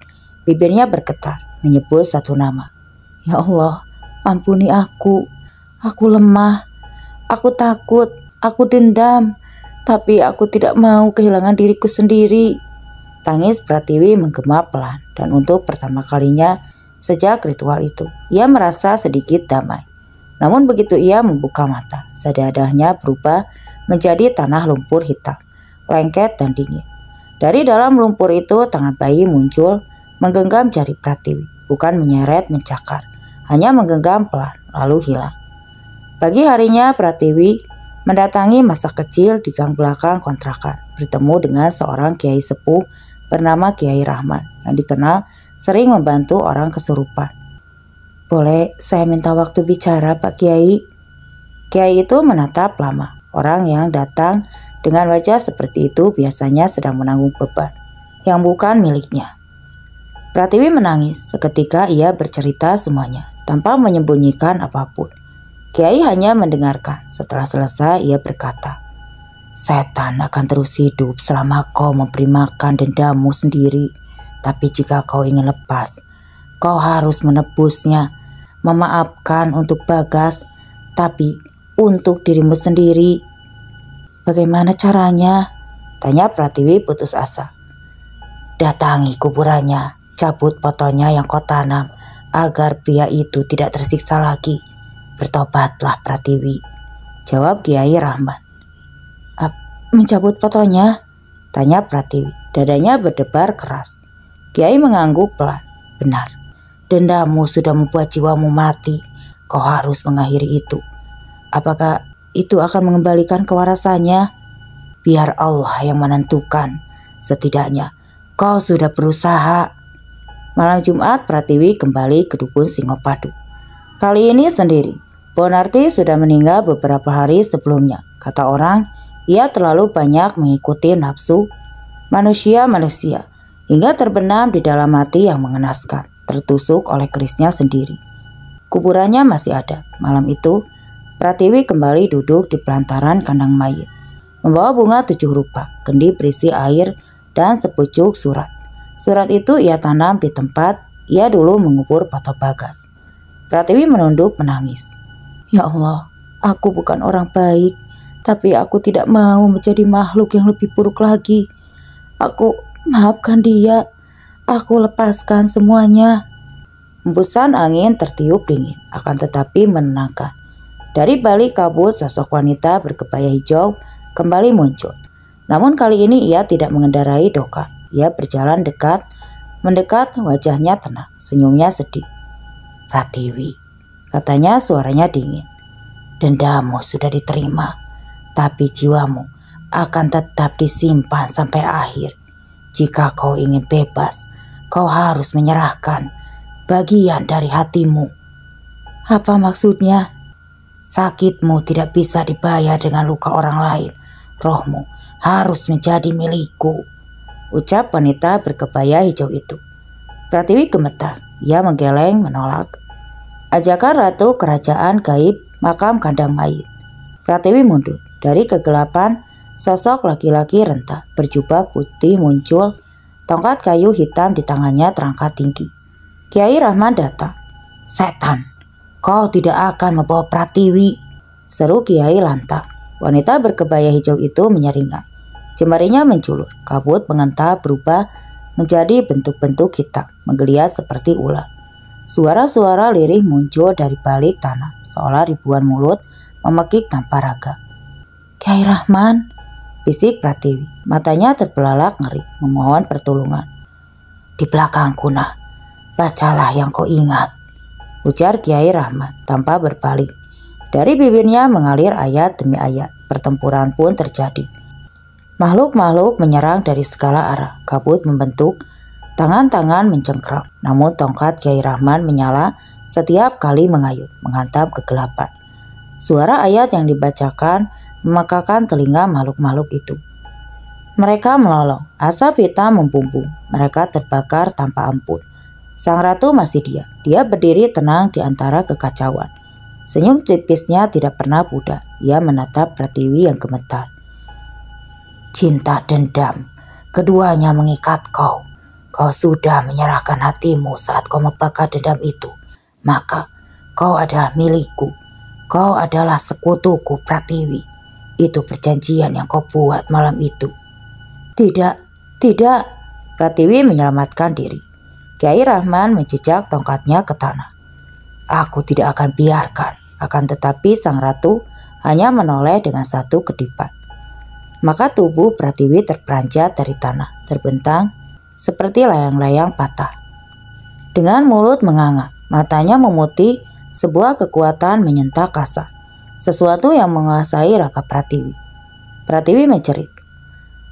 Bibirnya bergetar, menyebut satu nama. Ya Allah, ampuni aku. Aku lemah, aku takut, aku dendam, tapi aku tidak mau kehilangan diriku sendiri. Tangis Pratiwi menggema pelan, dan untuk pertama kalinya sejak ritual itu, ia merasa sedikit damai. Namun begitu ia membuka mata, sadadahnya berubah menjadi tanah lumpur hitam, lengket dan dingin. Dari dalam lumpur itu tangan bayi muncul, menggenggam jari Pratiwi, bukan menyeret mencakar, hanya menggenggam pelan, lalu hilang. Pagi harinya Pratiwi mendatangi masa kecil di gang belakang kontrakan, bertemu dengan seorang kiai sepuh bernama Kiai Rahman yang dikenal sering membantu orang kesurupan. Boleh saya minta waktu bicara Pak Kiai? Kiai itu menatap lama. Orang yang datang dengan wajah seperti itu biasanya sedang menanggung beban yang bukan miliknya. Pratiwi menangis seketika ia bercerita semuanya tanpa menyembunyikan apapun. Kiai hanya mendengarkan. Setelah selesai ia berkata, setan akan terus hidup selama kau memberi makan dendammu sendiri. Tapi jika kau ingin lepas, kau harus menebusnya. Memaafkan untuk Bagas, tapi untuk dirimu sendiri. Bagaimana caranya? Tanya Pratiwi putus asa. Datangi kuburannya, cabut fotonya yang kau tanam, agar pria itu tidak tersiksa lagi. Bertobatlah Pratiwi, jawab Kiai Rahman. Mencabut fotonya? Tanya Pratiwi, dadanya berdebar keras. Kiai mengangguk pelan. Benar, dendammu sudah membuat jiwamu mati. Kau harus mengakhiri itu. Apakah itu akan mengembalikan kewarasannya? Biar Allah yang menentukan. Setidaknya kau sudah berusaha. Malam Jumat Pratiwi kembali ke dukun Singopadu. Kali ini sendiri. Bonarti sudah meninggal beberapa hari sebelumnya. Kata orang, ia terlalu banyak mengikuti nafsu manusia hingga terbenam di dalam hati yang mengenaskan, tertusuk oleh kerisnya sendiri. Kuburannya masih ada. Malam itu, Pratiwi kembali duduk di pelantaran kandang mayit, membawa bunga 7 rupa, kendi berisi air, dan sepucuk surat. Surat itu ia tanam di tempat ia dulu mengubur foto Bagas. Pratiwi menunduk menangis. Ya Allah, aku bukan orang baik, tapi aku tidak mau menjadi makhluk yang lebih buruk lagi. Aku maafkan dia, aku lepaskan semuanya. Hembusan angin tertiup dingin, akan tetapi menenangkan. Dari balik kabut sosok wanita berkebaya hijau kembali muncul. Namun kali ini ia tidak mengendarai dokar. Ia berjalan mendekat, wajahnya tenang, senyumnya sedih. Pratiwi, katanya suaranya dingin. Dendammu sudah diterima, tapi jiwamu akan tetap disimpan sampai akhir. Jika kau ingin bebas, kau harus menyerahkan bagian dari hatimu. Apa maksudnya? Sakitmu tidak bisa dibayar dengan luka orang lain. Rohmu harus menjadi milikku, ucap wanita berkebaya hijau itu. Pratiwi gemetar. Ia menggeleng menolak ajakan ratu kerajaan gaib makam kandang mayit. Pratiwi mundur. Dari kegelapan, sosok laki-laki renta berjubah putih muncul. Tongkat kayu hitam di tangannya terangkat tinggi. Kiai Rahman datang. Setan, kau tidak akan membawa Pratiwi, seru Kiai lantang. Wanita berkebaya hijau itu menyeringai. Jemarinya menculur, kabut mengental berubah menjadi bentuk-bentuk hitam, menggeliat seperti ular. Suara-suara lirih muncul dari balik tanah, seolah ribuan mulut memekik tanpa raga. Kiai Rahman, bisik Pratiwi, matanya terbelalak ngeri, memohon pertolongan. Di belakangku nak, bacalah yang kau ingat, ujar Kiai Rahman tanpa berpaling. Dari bibirnya mengalir ayat demi ayat, pertempuran pun terjadi. Makhluk-makhluk menyerang dari segala arah, kabut membentuk, tangan-tangan mencengkram. Namun tongkat Kiai Rahman menyala setiap kali mengayun, menghantam kegelapan. Suara ayat yang dibacakan memekakan telinga makhluk-makhluk itu. Mereka melolong, asap hitam membumbung, mereka terbakar tanpa ampun. Sang ratu masih diam, dia berdiri tenang di antara kekacauan. Senyum tipisnya tidak pernah pudar, ia menatap Pratiwi yang gemetar. Cinta dendam, keduanya mengikat kau. Kau sudah menyerahkan hatimu saat kau membakar dendam itu. Maka kau adalah milikku. Kau adalah sekutuku Pratiwi. Itu perjanjian yang kau buat malam itu. Tidak, tidak. Pratiwi menyelamatkan diri. Kiai Rahman menjejak tongkatnya ke tanah. Aku tidak akan biarkan. Akan tetapi sang ratu hanya menoleh dengan satu kedipan. Maka tubuh Pratiwi terperanjat dari tanah, terbentang seperti layang-layang patah. Dengan mulut menganga, matanya memutih, sebuah kekuatan menyentak kasar. Sesuatu yang menguasai raga Pratiwi. Pratiwi menjerit.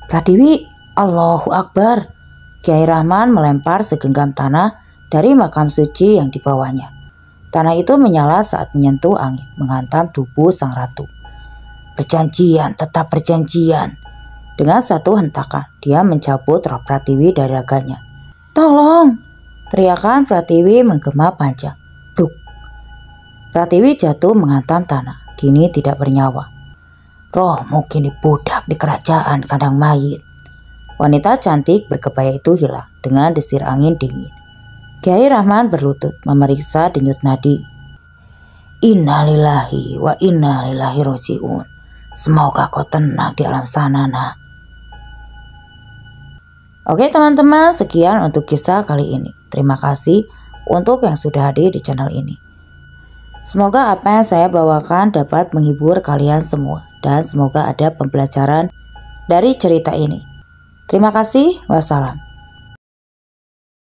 Pratiwi, Allahu Akbar. Kiai Rahman melempar segenggam tanah dari makam suci yang dibawanya. Tanah itu menyala saat menyentuh angin, menghantam tubuh sang ratu. Perjanjian, tetap perjanjian. Dengan satu hentakan, dia mencabut roh Pratiwi dari raganya. Tolong! Teriakan Pratiwi menggema panjang. Bruk! Pratiwi jatuh menghantam tanah, kini tidak bernyawa. Rohmu kini budak di kerajaan kandang mayit. Wanita cantik berkebaya itu hilang dengan desir angin dingin. Kiai Rahman berlutut memeriksa denyut nadi. Innalillahi wa inna ilaihi raji'un. Semoga kau tenang di alam sana nak. Oke teman-teman, sekian untuk kisah kali ini. Terima kasih untuk yang sudah hadir di channel ini. Semoga apa yang saya bawakan dapat menghibur kalian semua. Dan semoga ada pembelajaran dari cerita ini. Terima kasih, wassalam.